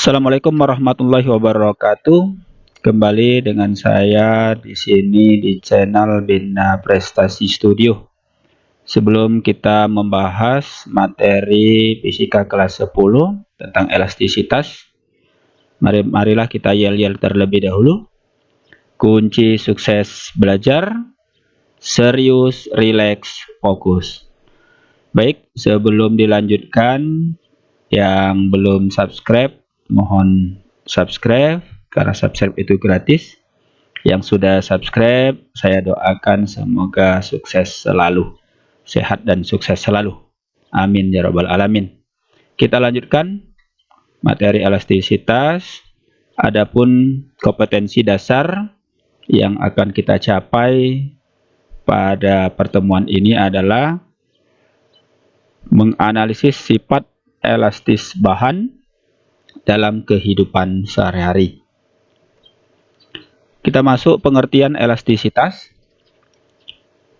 Assalamualaikum warahmatullahi wabarakatuh. Kembali dengan saya di sini di channel Bina Prestasi Studio. Sebelum kita membahas materi fisika kelas 10 tentang elastisitas, marilah kita yel-yel terlebih dahulu. Kunci sukses belajar: serius, rileks, fokus. Baik, sebelum dilanjutkan, yang belum subscribe mohon subscribe karena subscribe itu gratis. Yang sudah subscribe, saya doakan semoga sukses selalu, sehat dan sukses selalu, amin ya rabbal alamin. Kita lanjutkan materi elastisitas. Adapun kompetensi dasar yang akan kita capai pada pertemuan ini adalah menganalisis sifat elastis bahan dalam kehidupan sehari-hari. Kita masuk pengertian elastisitas.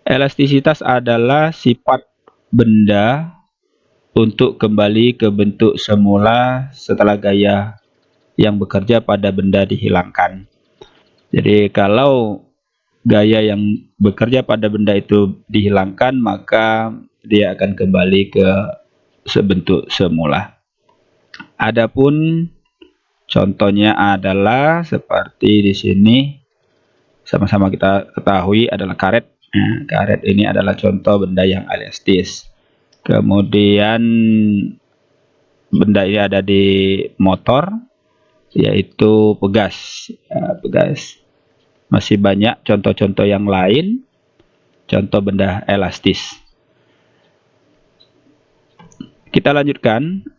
Elastisitas adalah sifat benda untuk kembali ke bentuk semula setelah gaya yang bekerja pada benda dihilangkan. Jadi kalau gaya yang bekerja pada benda itu dihilangkan, maka dia akan kembali ke sebentuk semula. Adapun contohnya adalah seperti di sini, sama-sama kita ketahui adalah karet. Nah, karet ini adalah contoh benda yang elastis. Kemudian benda ini ada di motor, yaitu pegas. Pegas. Masih banyak contoh-contoh yang lain, contoh benda elastis. Kita lanjutkan.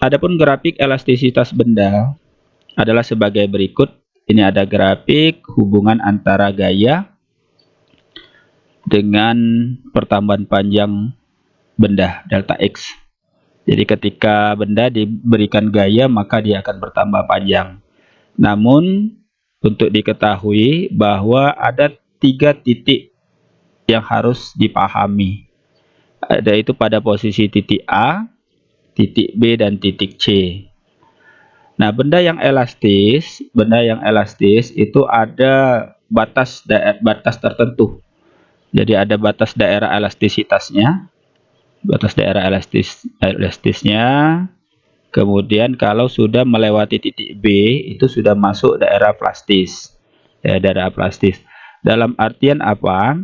Adapun grafik elastisitas benda adalah sebagai berikut. Ini ada grafik hubungan antara gaya dengan pertambahan panjang benda, delta X. Jadi ketika benda diberikan gaya, maka dia akan bertambah panjang. Namun, untuk diketahui bahwa ada 3 titik yang harus dipahami. Yaitu pada posisi titik A, titik B, dan titik C. Nah, benda yang elastis itu ada batas tertentu. Jadi ada batas daerah elastisitasnya, elastisnya. Kemudian kalau sudah melewati titik B, itu sudah masuk daerah plastis. Ya, daerah plastis. Dalam artian apa?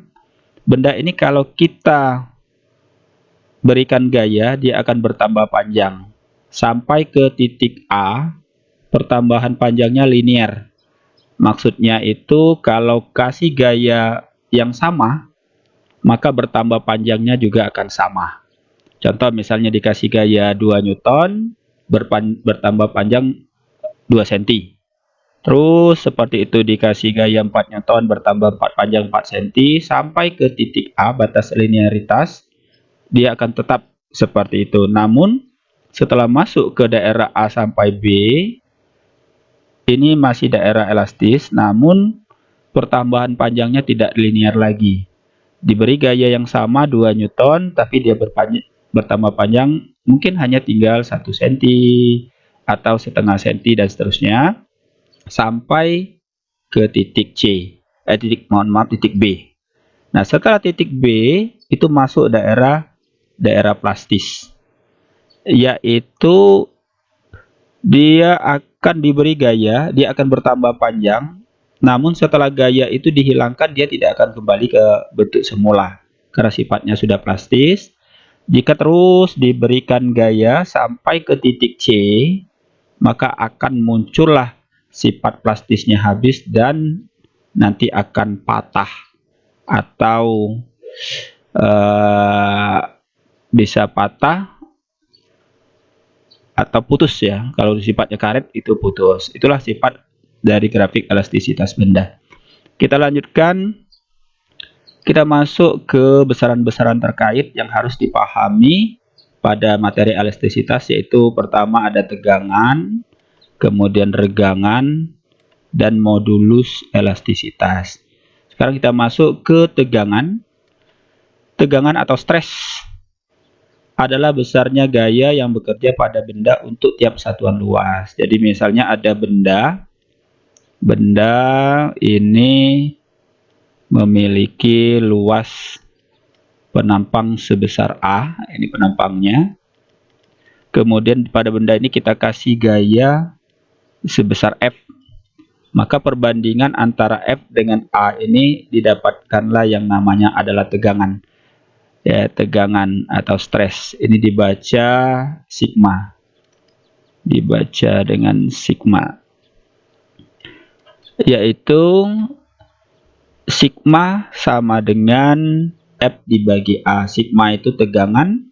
Benda ini kalau kita berikan gaya, dia akan bertambah panjang. Sampai ke titik A, pertambahan panjangnya linear. Maksudnya itu kalau kasih gaya yang sama, maka bertambah panjangnya juga akan sama. Contoh misalnya dikasih gaya 2 Newton, bertambah panjang 2 cm. Terus seperti itu dikasih gaya 4 Newton, bertambah panjang 4 cm, sampai ke titik A, batas linearitas, dia akan tetap seperti itu. Namun setelah masuk ke daerah A sampai B, ini masih daerah elastis, namun pertambahan panjangnya tidak linear lagi. Diberi gaya yang sama 2 Newton, tapi dia bertambah panjang mungkin hanya tinggal 1 cm atau setengah cm dan seterusnya, sampai ke titik C, titik B. Nah, setelah titik B itu masuk daerah plastis, yaitu dia akan diberi gaya, dia akan bertambah panjang, namun setelah gaya itu dihilangkan, dia tidak akan kembali ke bentuk semula karena sifatnya sudah plastis. Jika terus diberikan gaya sampai ke titik C, maka akan muncullah sifat plastisnya habis dan nanti akan patah atau bisa patah atau putus ya. Kalau sifatnya karet itu putus. Itulah sifat dari grafik elastisitas benda. Kita lanjutkan. Kita masuk ke besaran-besaran terkait yang harus dipahami pada materi elastisitas, yaitu pertama ada tegangan, kemudian regangan, dan modulus elastisitas. Sekarang kita masuk ke tegangan. Tegangan atau stres adalah besarnya gaya yang bekerja pada benda untuk tiap satuan luas. Jadi misalnya ada benda ini memiliki luas penampang sebesar A, ini penampangnya. Kemudian pada benda ini kita kasih gaya sebesar F. Maka perbandingan antara F dengan A ini didapatkanlah yang namanya adalah tegangan. Ya, tegangan atau stres. Ini dibaca sigma. Dibaca dengan sigma. Yaitu sigma sama dengan F dibagi A. Sigma itu tegangan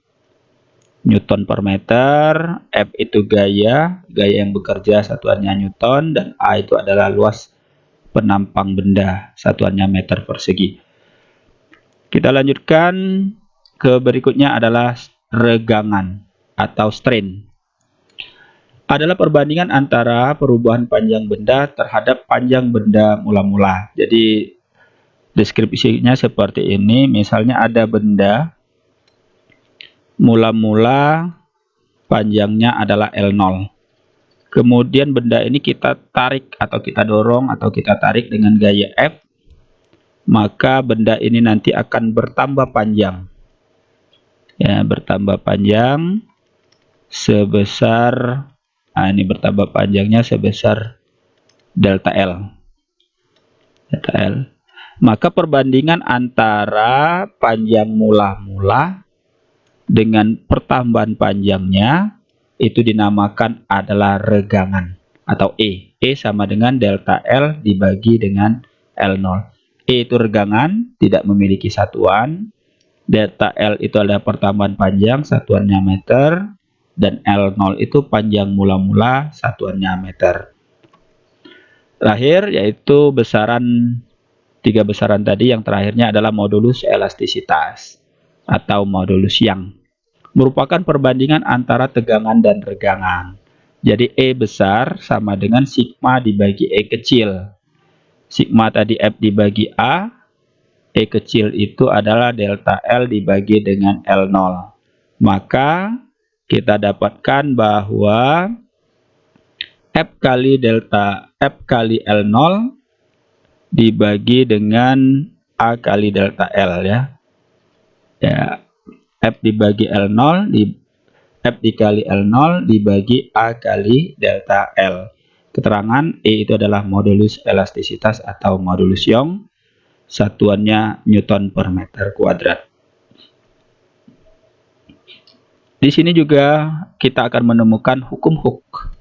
Newton per meter, F itu gaya yang bekerja satuannya Newton, dan A itu adalah luas penampang benda, satuannya meter persegi. Kita lanjutkan ke berikutnya adalah regangan atau strain. Adalah perbandingan antara perubahan panjang benda terhadap panjang benda mula-mula. Jadi deskripsinya seperti ini, misalnya ada benda mula-mula panjangnya adalah L0. Kemudian benda ini kita tarik atau kita dorong atau kita tarik dengan gaya F, maka benda ini nanti akan bertambah panjang. Ya, bertambah panjang sebesar, ini bertambah panjangnya sebesar delta L. Delta L. Maka perbandingan antara panjang mula-mula dengan pertambahan panjangnya itu dinamakan adalah regangan atau E. E sama dengan delta L dibagi dengan L0. E itu regangan, tidak memiliki satuan. Delta L itu adalah pertambahan panjang, satuannya meter. Dan L0 itu panjang mula-mula, satuannya meter. Terakhir yaitu tiga besaran tadi, yang terakhirnya adalah modulus elastisitas atau modulus Young. Merupakan perbandingan antara tegangan dan regangan. Jadi E besar sama dengan sigma dibagi E kecil. Sigma tadi F dibagi A, E kecil itu adalah delta L dibagi dengan L0. Maka kita dapatkan bahwa F kali L0 dibagi dengan A kali delta L ya. F dibagi L0 F dikali L0 dibagi A kali delta L. Keterangan E itu adalah modulus elastisitas atau modulus Young, satuannya Newton per meter kuadrat. Di sini juga kita akan menemukan hukum Hooke.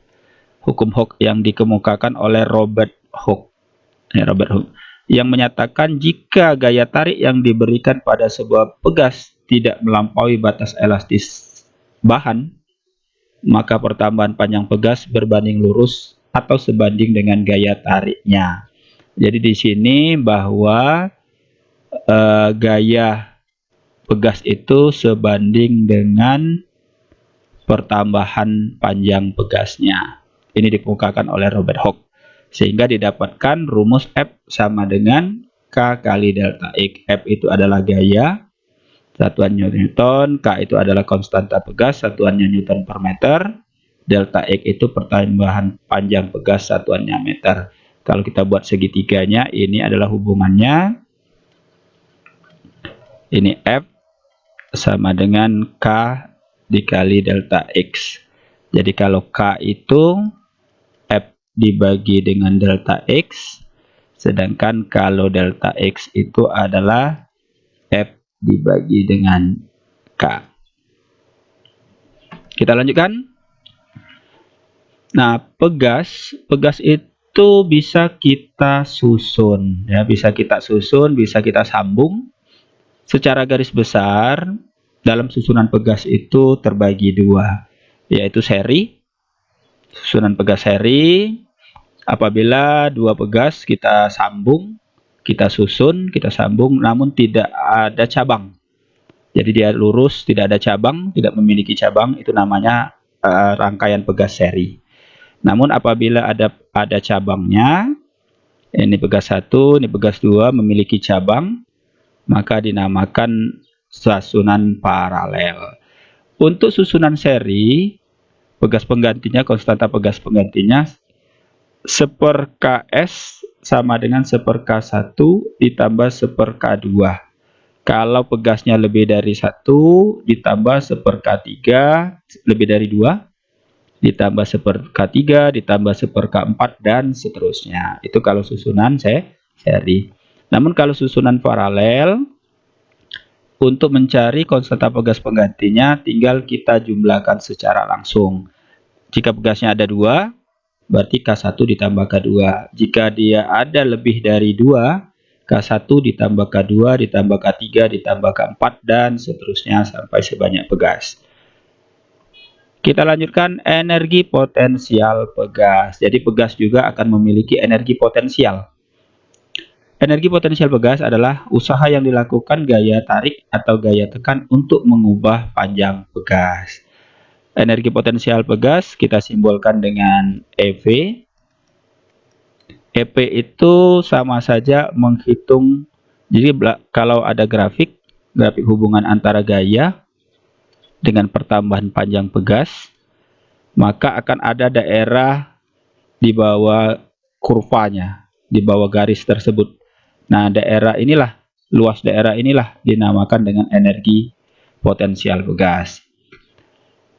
Hukum Hooke yang dikemukakan oleh Robert Hooke. Yang menyatakan jika gaya tarik yang diberikan pada sebuah pegas tidak melampaui batas elastis bahan, maka pertambahan panjang pegas berbanding lurus atau sebanding dengan gaya tariknya. Jadi di sini bahwa gaya pegas itu sebanding dengan pertambahan panjang pegasnya. Ini dikemukakan oleh Robert Hooke. Sehingga didapatkan rumus F sama dengan K kali delta X. F itu adalah gaya, satuannya Newton. K itu adalah konstanta pegas, satuannya Newton per meter. Delta X itu pertambahan panjang pegas, satuannya meter. Kalau kita buat segitiganya, ini adalah hubungannya. Ini F sama dengan K dikali delta X. Jadi kalau K itu F dibagi dengan delta X, sedangkan kalau delta X itu adalah F dibagi dengan K. Kita lanjutkan. Nah, pegas itu bisa kita susun, ya, bisa kita sambung. Secara garis besar, dalam susunan pegas itu terbagi dua, yaitu seri. Susunan pegas seri, apabila dua pegas kita sambung, kita susun, kita sambung, namun tidak ada cabang. Jadi dia lurus, tidak ada cabang, tidak memiliki cabang, itu namanya rangkaian pegas seri. Namun apabila ada cabangnya, ini pegas 1, ini pegas 2 memiliki cabang, maka dinamakan susunan paralel. Untuk susunan seri, pegas penggantinya, konstanta pegas penggantinya 1/Ks sama dengan 1/K1 ditambah 1/K2. Kalau pegasnya lebih dari 1 ditambah 1/K3 lebih dari 2 ditambah 1/K3 ditambah 1/K4 dan seterusnya. Itu kalau susunan seri. Namun kalau susunan paralel, untuk mencari konstanta pegas penggantinya tinggal kita jumlahkan secara langsung. Jika pegasnya ada 2, berarti K1 ditambah K2. Jika dia ada lebih dari 2, K1 ditambah K2 ditambah K3 ditambah K4 dan seterusnya sampai sebanyak pegas. Kita lanjutkan energi potensial pegas. Jadi pegas juga akan memiliki energi potensial. Energi potensial pegas adalah usaha yang dilakukan gaya tarik atau gaya tekan untuk mengubah panjang pegas. Energi potensial pegas kita simbolkan dengan EV. EP itu sama saja menghitung, jadi kalau ada grafik hubungan antara gaya dengan pertambahan panjang pegas, maka akan ada daerah di bawah kurvanya, di bawah garis tersebut. Nah, luas daerah inilah dinamakan dengan energi potensial pegas.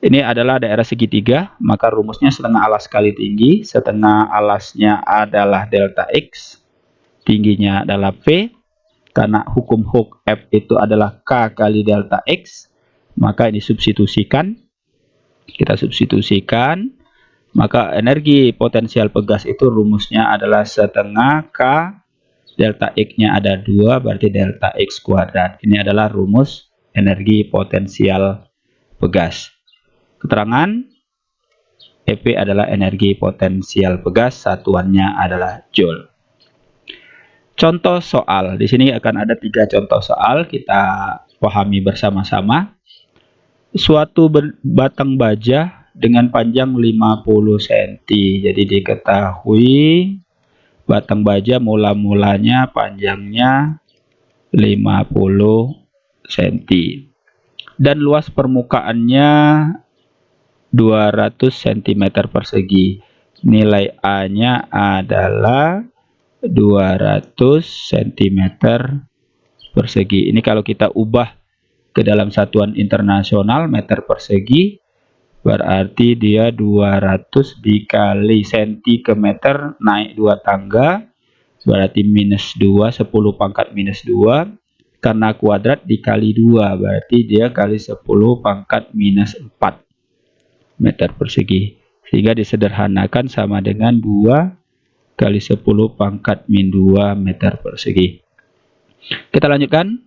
Ini adalah daerah segitiga, maka rumusnya setengah alas kali tinggi. Setengah alasnya adalah delta X, tingginya adalah V. Karena hukum Hooke F itu adalah K kali delta X, maka ini substitusikan. Kita substitusikan, maka energi potensial pegas itu rumusnya adalah setengah K, delta X-nya ada 2, berarti delta X kuadrat. Ini adalah rumus energi potensial pegas. Keterangan, EP adalah energi potensial pegas, satuannya adalah Joule. Contoh soal, di sini akan ada 3 contoh soal, kita pahami bersama-sama. Suatu batang baja dengan panjang 50 cm, jadi diketahui batang baja mula-mulanya panjangnya 50 cm dan luas permukaannya 200 cm persegi. Nilai A-nya adalah 200 cm persegi. Ini kalau kita ubah ke dalam satuan internasional meter persegi, berarti dia 200 dikali senti ke meter, naik 2 tangga, berarti minus 2, 10 pangkat minus 2. Karena kuadrat dikali 2, berarti dia kali 10 pangkat minus 4 meter persegi. Sehingga disederhanakan sama dengan 2 kali 10 pangkat min 2 meter persegi. Kita lanjutkan.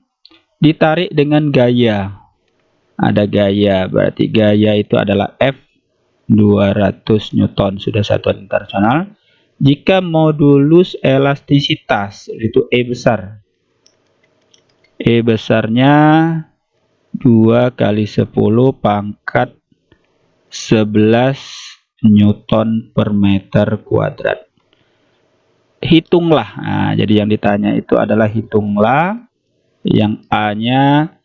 Ditarik dengan gaya. Ada gaya, berarti gaya itu adalah F 200 Newton, sudah satuan internasional. Jika modulus elastisitas itu E besar, E besarnya 2 kali 10 pangkat 11 Newton per meter kuadrat. Hitunglah. Nah, jadi yang ditanya itu adalah hitunglah yang A-nya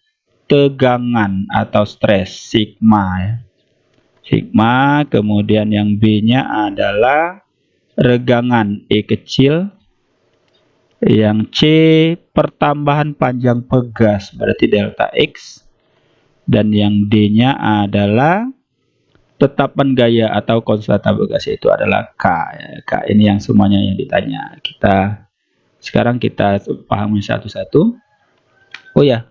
tegangan atau stres, sigma ya. Sigma, kemudian yang B-nya adalah regangan, E kecil. Yang C pertambahan panjang pegas, berarti delta X. Dan yang D-nya adalah tetapan gaya atau konstanta pegas, itu adalah K. K ini yang semuanya yang ditanya. Sekarang kita pahami satu-satu. Oh ya,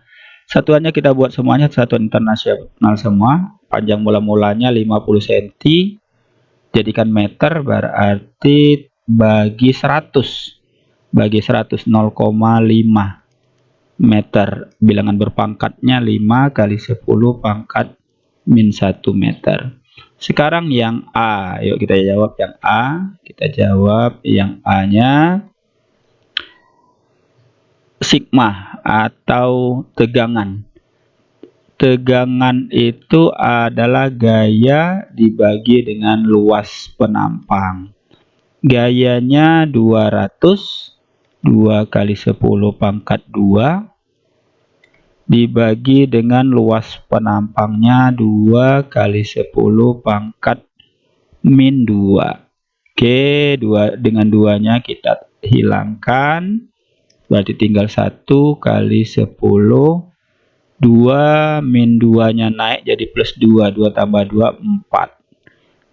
satuannya kita buat semuanya satuan internasional semua. Panjang mula-mulanya 50 cm. Jadikan meter, berarti bagi 100. Bagi 100 0,5 meter. Bilangan berpangkatnya 5 kali 10 pangkat min 1 meter. Sekarang yang A. Yuk kita jawab yang A. Kita jawab yang A-nya sigma atau tegangan. Tegangan itu adalah gaya dibagi dengan luas penampang. Gayanya 200, 2 kali 10 pangkat 2 dibagi dengan luas penampangnya 2 kali 10 pangkat min 2. Oke, dengan 2-nya kita hilangkan, berarti tinggal 1 kali 10. 2 min 2-nya naik jadi plus 2, 2 tambah 2, 4.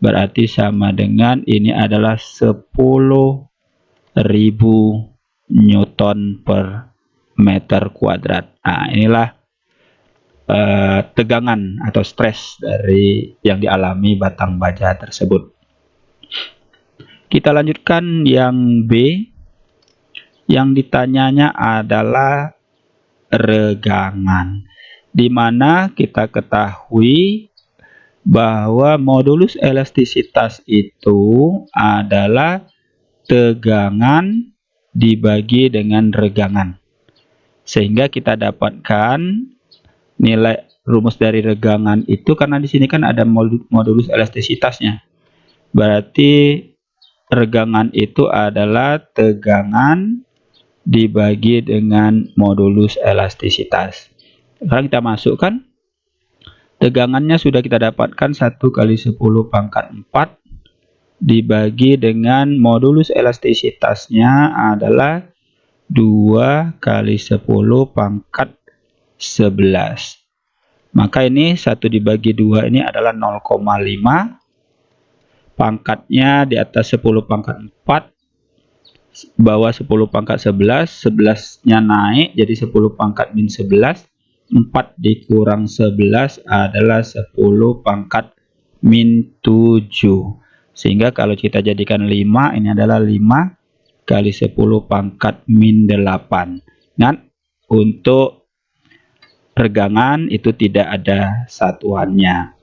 Berarti sama dengan ini adalah 10.000 Newton per meter kuadrat. Nah, inilah tegangan atau stres dari yang dialami batang baja tersebut. Kita lanjutkan yang B. Yang ditanyanya adalah regangan, di mana kita ketahui bahwa modulus elastisitas itu adalah tegangan dibagi dengan regangan. Sehingga kita dapatkan nilai rumus dari regangan itu, karena di sini kan ada modulus elastisitasnya. Berarti regangan itu adalah tegangan dibagi dengan modulus elastisitas. Sekarang kita masukkan tegangannya, sudah kita dapatkan 1 kali 10 pangkat 4 dibagi dengan modulus elastisitasnya adalah 2 kali 10 pangkat 11. Maka ini 1 dibagi 2 ini adalah 0,5. Pangkatnya di atas 10 pangkat 4, bawah 10 pangkat 11, 11-nya naik jadi 10 pangkat min 11, 4 dikurang 11 adalah 10 pangkat min 7. Sehingga kalau kita jadikan 5, ini adalah 5 kali 10 pangkat min 8. Ingat, untuk regangan itu tidak ada satuannya.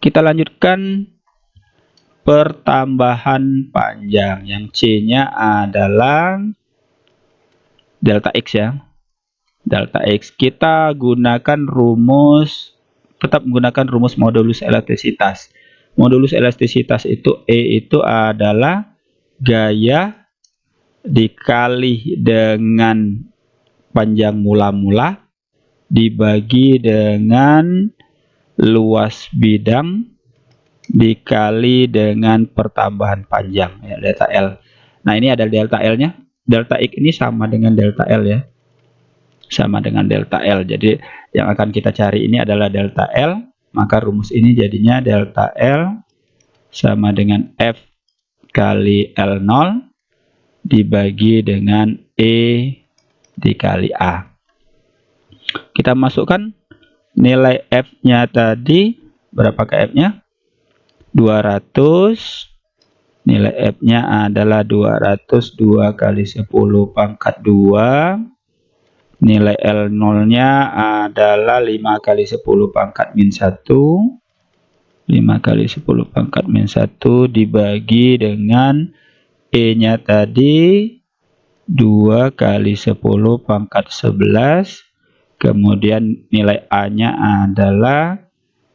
Kita lanjutkan pertambahan panjang, yang C-nya adalah delta X ya. Delta X. Kita gunakan tetap menggunakan rumus modulus elastisitas. Modulus elastisitas itu E itu adalah gaya dikali dengan panjang mula-mula dibagi dengan luas bidang dikali dengan pertambahan panjang ya, delta L. Nah, ini ada delta L-nya. Delta X ini sama dengan delta L ya. Sama dengan delta L. Jadi yang akan kita cari ini adalah delta L. Maka rumus ini jadinya delta L sama dengan F kali L0 dibagi dengan E dikali A. Kita masukkan nilai F-nya tadi. Berapakah F-nya? 200. Nilai F-nya adalah 202 kali 10 pangkat 2. Nilai L0-nya adalah 5 kali 10 pangkat min 1. 5 kali 10 pangkat min 1 dibagi dengan E-nya tadi 2 kali 10 pangkat 11. Kemudian nilai A-nya adalah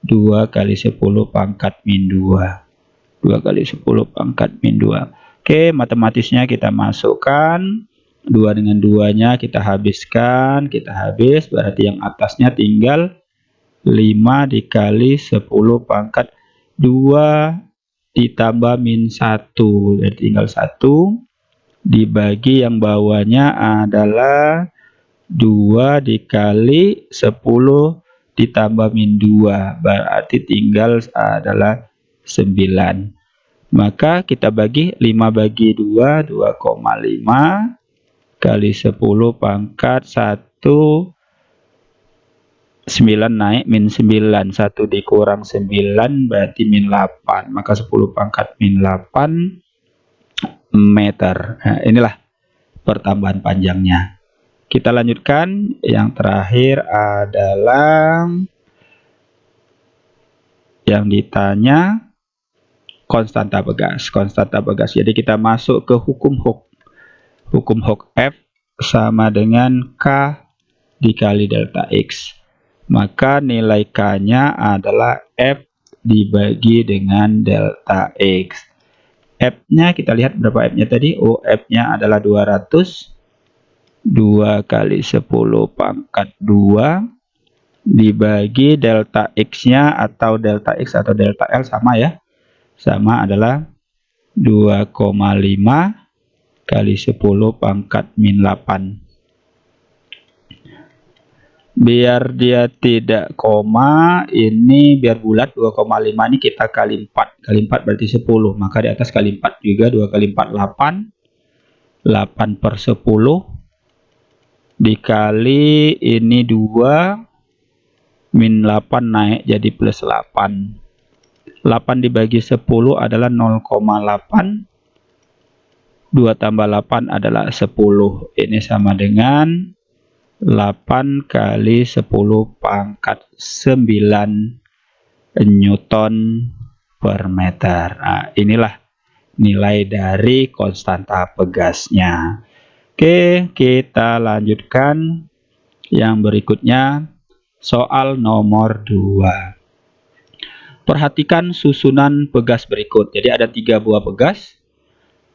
2 kali 10 pangkat min 2. 2 kali 10 pangkat min 2. Oke, matematisnya kita masukkan. 2 dengan 2-nya kita habiskan. Kita habis, berarti yang atasnya tinggal 5 dikali 10 pangkat 2 ditambah min 1. Jadi tinggal 1. Dibagi yang bawahnya adalah 2 dikali 10 ditambah min 2, berarti tinggal adalah 9. Maka kita bagi 5 bagi 2, 2,5 kali 10 pangkat 1, 9 naik min 9, 1 dikurang 9 berarti min 8, maka 10 pangkat min 8 meter. Nah, inilah pertambahan panjangnya. Kita lanjutkan, yang terakhir adalah yang ditanya konstanta Pegas. Konstanta Pegas. Jadi kita masuk ke hukum Hooke. Hukum Hooke F sama dengan K dikali delta X. Maka nilai K-nya adalah F dibagi dengan delta X. F-nya kita lihat berapa F-nya tadi? Oh, F-nya adalah 200. 2 kali 10 pangkat 2 dibagi delta X-nya atau delta X atau delta L sama ya. Sama adalah 2,5 kali 10 pangkat min 8. Biar dia tidak koma, ini biar bulat 2,5 ini kita kali 4. Kali 4 berarti 10. Maka di atas kali 4 juga, 2 kali 4 8. 8 per 10 dikali ini 2 min 8 naik jadi plus 8. 8 dibagi 10 adalah 0,8. 2 tambah 8 adalah 10. Ini sama dengan 8 kali 10 pangkat 9 Newton per meter. Nah, inilah nilai dari konstanta pegasnya. Oke, kita lanjutkan yang berikutnya. Soal nomor 2. Perhatikan susunan pegas berikut. Jadi ada 3 buah pegas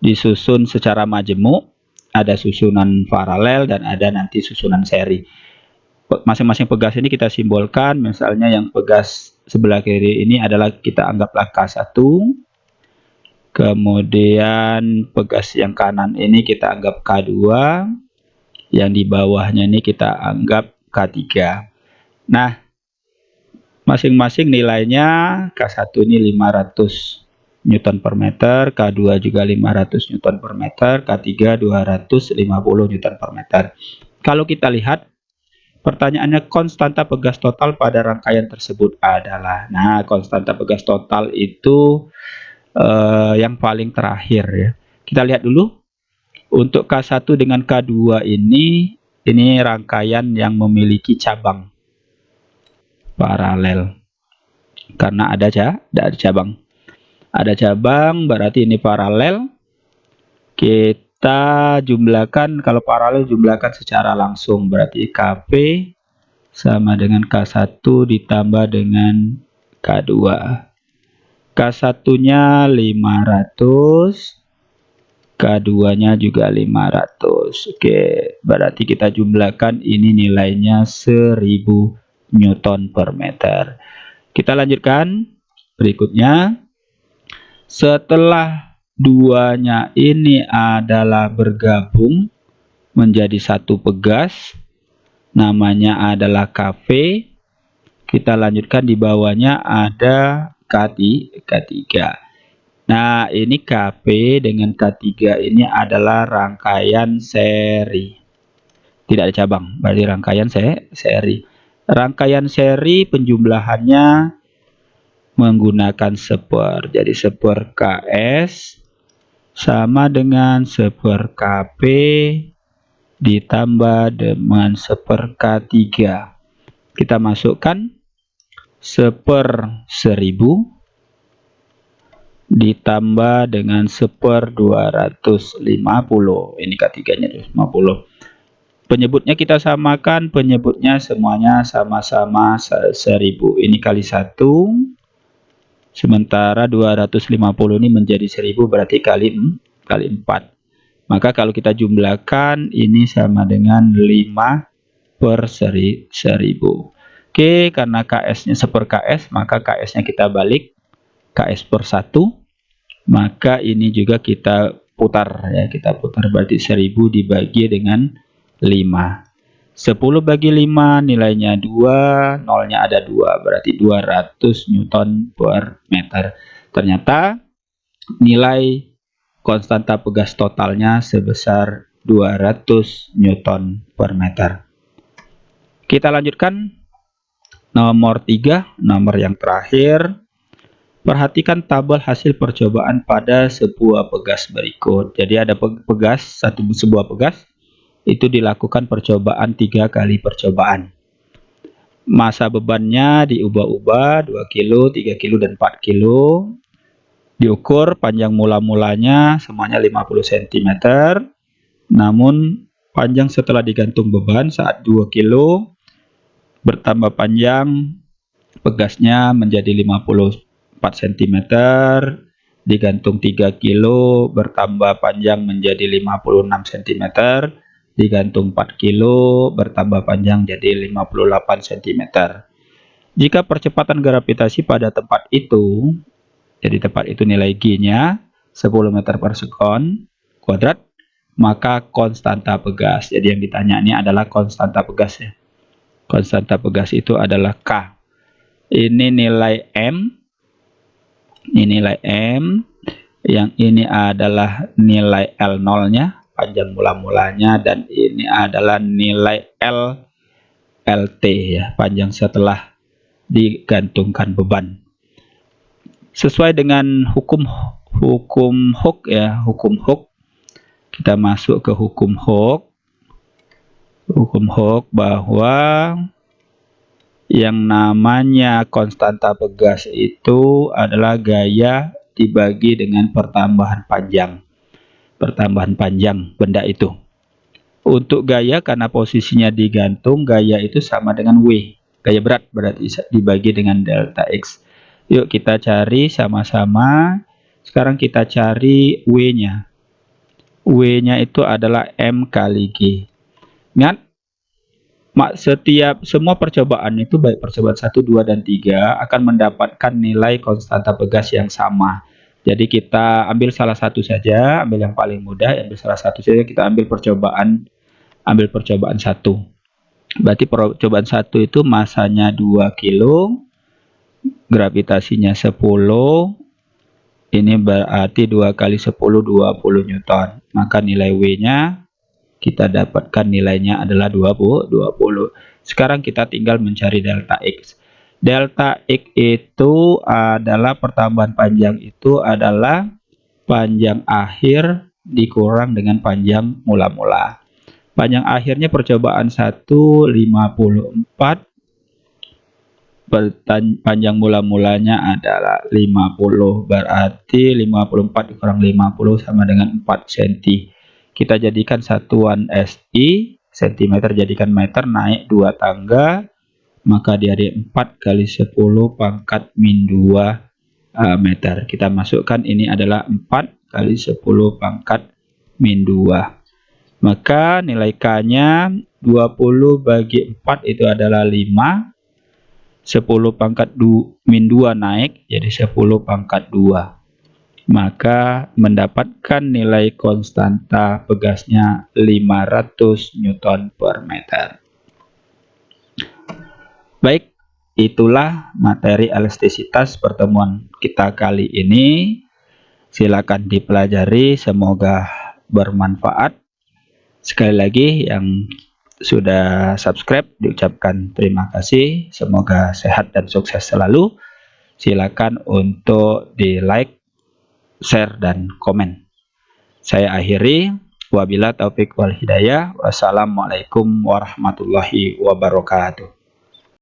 disusun secara majemuk, ada susunan paralel dan ada nanti susunan seri. Masing-masing pegas ini kita simbolkan, misalnya yang pegas sebelah kiri ini adalah kita anggaplah K1, kemudian pegas yang kanan ini kita anggap K2, yang di bawahnya ini kita anggap K3. Nah, masing-masing nilainya K1 ini 500 Newton per meter, K2 juga 500 Newton per meter, K3 250 Newton per meter. Kalau kita lihat, pertanyaannya konstanta pegas total pada rangkaian tersebut adalah. Nah, konstanta pegas total itu yang paling terakhir ya. Kita lihat dulu. Untuk K1 dengan K2 ini rangkaian yang memiliki cabang paralel. Karena ada cabang. Ada cabang berarti ini paralel. Kita jumlahkan, kalau paralel jumlahkan secara langsung, berarti Kp sama dengan K1 ditambah dengan K2. K1-nya 500, K2-nya juga 500. Oke, berarti kita jumlahkan ini nilainya 1000 Newton per meter. Kita lanjutkan berikutnya. Setelah duanya ini adalah bergabung menjadi satu pegas, namanya adalah Kv. Kita lanjutkan, di bawahnya ada K3. Nah, ini Kp dengan K3 ini adalah rangkaian seri. Tidak ada cabang, berarti rangkaian seri. Rangkaian seri penjumlahannya menggunakan seper. Jadi seper Ks sama dengan seper Kp ditambah dengan seper K3. Kita masukkan seper 1000 ditambah dengan seper 250. Ini K3-nya 250. Penyebutnya kita samakan, penyebutnya semuanya sama-sama 1000. Ini kali 1. Sementara 250 ini menjadi 1000 berarti kali 4. Maka kalau kita jumlahkan ini sama dengan 5 per 1000. Oke, karena KS-nya seper KS, maka KS-nya kita balik KS per 1. Maka ini juga kita putar ya, kita putar berarti 1000 dibagi dengan 5. 10 bagi 5 nilainya 2, nolnya ada 2, berarti 200 Newton per meter. Ternyata nilai konstanta pegas totalnya sebesar 200 Newton per meter. Kita lanjutkan nomor 3, nomor yang terakhir. Perhatikan tabel hasil percobaan pada sebuah pegas berikut. Jadi ada pegas, sebuah pegas itu dilakukan percobaan 3 kali percobaan. Masa bebannya diubah-ubah 2 kilo, 3 kilo, dan 4 kilo. Diukur panjang mula-mulanya semuanya 50 cm. Namun panjang setelah digantung beban saat 2 kilo bertambah panjang pegasnya menjadi 54 cm. Digantung 3 kilo bertambah panjang menjadi 56 cm. digantung 4 kilo, bertambah panjang jadi 58 cm. Jika percepatan gravitasi pada tempat itu, jadi tempat itu nilai G-nya 10 meter per sekon kuadrat, maka konstanta pegas. Jadi yang ditanya ini adalah konstanta pegas ya. Konstanta pegas itu adalah K. Ini nilai M. Ini nilai M. Yang ini adalah nilai L0-nya, panjang mula-mulanya, dan ini adalah nilai LT ya, panjang setelah digantungkan beban. Sesuai dengan hukum Hooke ya, hukum Hooke. Kita masuk ke hukum Hooke. Hukum Hooke bahwa yang namanya konstanta pegas itu adalah gaya dibagi dengan pertambahan panjang. Pertambahan panjang benda itu. Untuk gaya, karena posisinya digantung, gaya itu sama dengan W. Gaya berat berarti dibagi dengan delta X. Yuk kita cari sama-sama. Sekarang kita cari W-nya. W-nya itu adalah M kali G. Ingat, semua percobaan itu, baik percobaan 1, 2, dan 3 akan mendapatkan nilai konstanta pegas yang sama. Jadi kita ambil salah satu saja, ambil yang paling mudah, ambil salah satu saja, kita ambil percobaan 1. Berarti percobaan 1 itu masanya 2 kilo, gravitasinya 10, ini berarti 2 kali 10, 20 Newton. Maka nilai W-nya kita dapatkan nilainya adalah 20. Sekarang kita tinggal mencari delta X. Delta X itu adalah pertambahan panjang, itu adalah panjang akhir dikurang dengan panjang mula-mula. Panjang akhirnya percobaan 1 54, panjang mula-mulanya adalah 50, berarti 54 dikurang 50 sama dengan 4 cm. Kita jadikan satuan SI, cm jadikan meter, naik 2 tangga, maka dari 4 kali 10 pangkat min 2 meter. Kita masukkan ini adalah 4 kali 10 pangkat min 2. Maka nilai K-nya 20 bagi 4 itu adalah 5. 10 pangkat min 2 naik jadi 10 pangkat 2. Maka mendapatkan nilai konstanta pegasnya 500 Newton per meter. Baik, itulah materi elastisitas pertemuan kita kali ini. Silakan dipelajari, semoga bermanfaat. Sekali lagi yang sudah subscribe diucapkan terima kasih, semoga sehat dan sukses selalu. Silakan untuk di like, share, dan komen. Saya akhiri, wabillahi taufik wal hidayah. Wassalamualaikum warahmatullahi wabarakatuh.